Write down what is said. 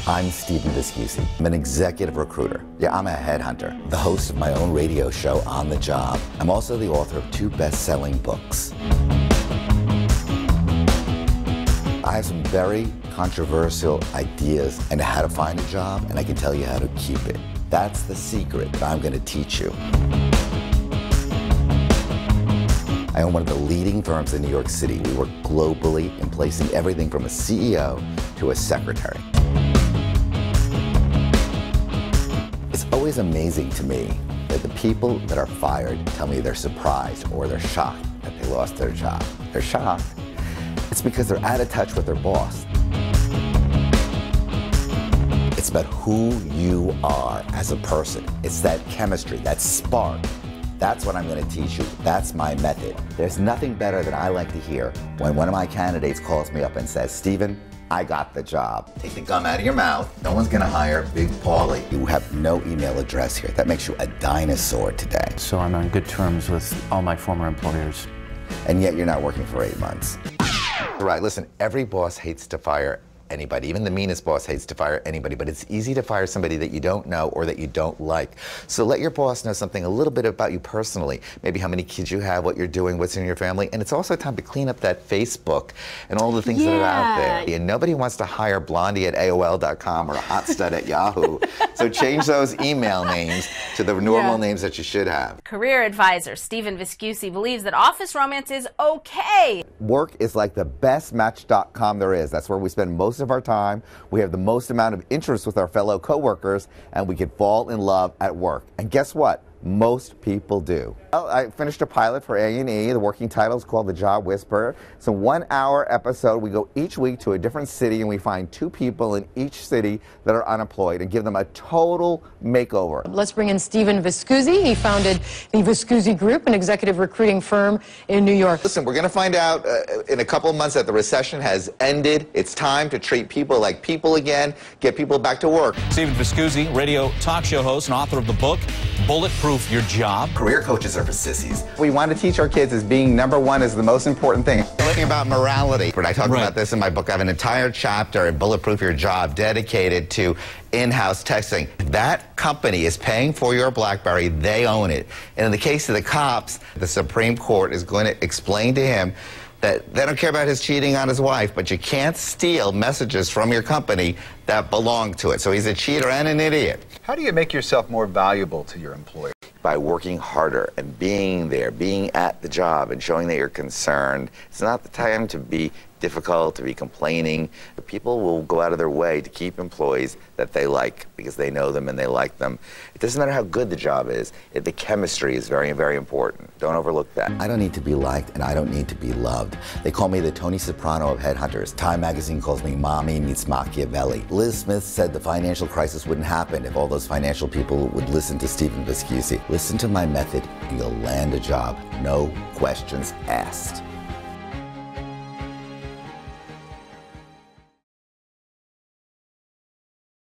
I'm Steven Viscusi. I'm an executive recruiter. Yeah, I'm a headhunter, the host of my own radio show, On the Job. I'm also the author of 2 best-selling books. I have some very controversial ideas on how to find a job, and I can tell you how to keep it. That's the secret that I'm going to teach you. I own one of the leading firms in New York City. We work globally in placing everything from a CEO to a secretary. It's always amazing to me that the people that are fired tell me they're surprised or they're shocked that they lost their job. They're shocked. It's because they're out of touch with their boss. It's about who you are as a person. It's that chemistry, that spark. That's what I'm going to teach you. That's my method. There's nothing better than I like to hear when one of my candidates calls me up and says, Steven, I got the job. Take the gum out of your mouth. No one's going to hire Big Paulie. You have no email address here. That makes you a dinosaur today. So I'm on good terms with all my former employers. And yet you're not working for 8 months. Right, listen, every boss hates to fire anybody. Even the meanest boss hates to fire anybody, but it's easy to fire somebody that you don't know or that you don't like. So let your boss know something a little bit about you personally. Maybe how many kids you have, what you're doing, what's in your family. And it's also time to clean up that Facebook and all the things that are out there. And nobody wants to hire Blondie at AOL.com or Hotstud at Yahoo. So change those email names to the normal names that you should have. Career advisor Steven Viscusi believes that office romance is okay. Work is like the best match.com there is. That's where we spend most of our time. We have the most amount of interest with our fellow coworkers, and we can fall in love at work. And guess what? Most people do. Well, I finished a pilot for A&E. The working title is called The Job Whisperer. It's a 1-hour episode. We go each week to a different city and we find 2 people in each city that are unemployed and give them a total makeover. Let's bring in Steven Viscusi. He founded the Viscusi Group, an executive recruiting firm in New York. Listen, we're going to find out in a couple of months that the recession has ended. It's time to treat people like people again, get people back to work. Steven Viscusi, radio talk show host and author of the book, Bulletproof Your Job. Career coaches are for sissies. We want to teach our kids as being #1 is the most important thing. Thinking about morality. When I talk about this in my book, I have an entire chapter in Bulletproof Your Job dedicated to in-house texting. That company is paying for your BlackBerry. They own it. And in the case of the cops, the Supreme Court is going to explain to him that they don't care about his cheating on his wife, but you can't steal messages from your company that belong to it. So he's a cheater and an idiot. How do you make yourself more valuable to your employer? By working harder and being there, being at the job and showing that you're concerned. It's not the time to be difficult, to be complaining. But people will go out of their way to keep employees that they like because they know them and they like them. It doesn't matter how good the job is. The chemistry is very, very important. Don't overlook that. I don't need to be liked and I don't need to be loved. They call me the Tony Soprano of headhunters. Time magazine calls me Mommy Meets Machiavelli. Liz Smith said the financial crisis wouldn't happen if all those financial people would listen to Steven Viscusi. Listen to my method and you'll land a job. No questions asked.